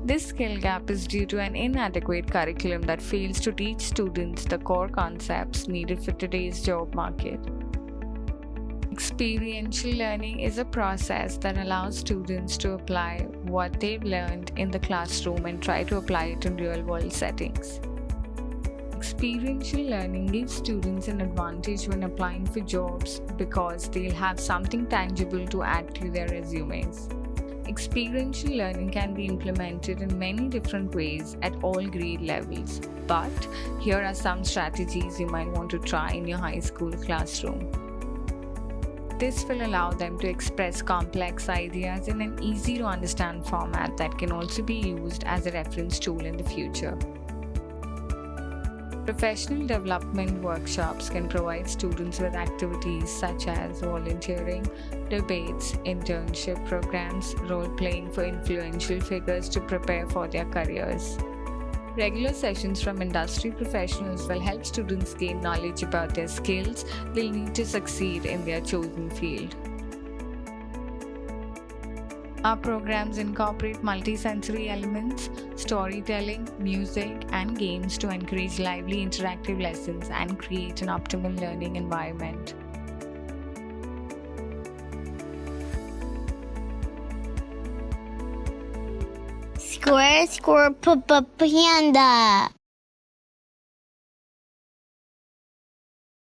This skill gap is due to an inadequate curriculum that fails to teach students the core concepts needed for today's job market. Experiential learning is a process that allows students to apply what they've learned in the classroom and try to apply it in real-world settings. Experiential learning gives students an advantage when applying for jobs because they'll have something tangible to add to their resumes. Experiential learning can be implemented in many different ways at all grade levels, but here are some strategies you might want to try in your high school classroom. This will allow them to express complex ideas in an easy to understand format that can also be used as a reference tool in the future. Professional development workshops can provide students with activities such as volunteering, debates, internship programs, role-playing for influential figures to prepare for their careers. Regular sessions from industry professionals will help students gain knowledge about their skills they'll need to succeed in their chosen field. Our programs incorporate multisensory elements, storytelling, music, and games to encourage lively interactive lessons and create an optimal learning environment. Square Panda.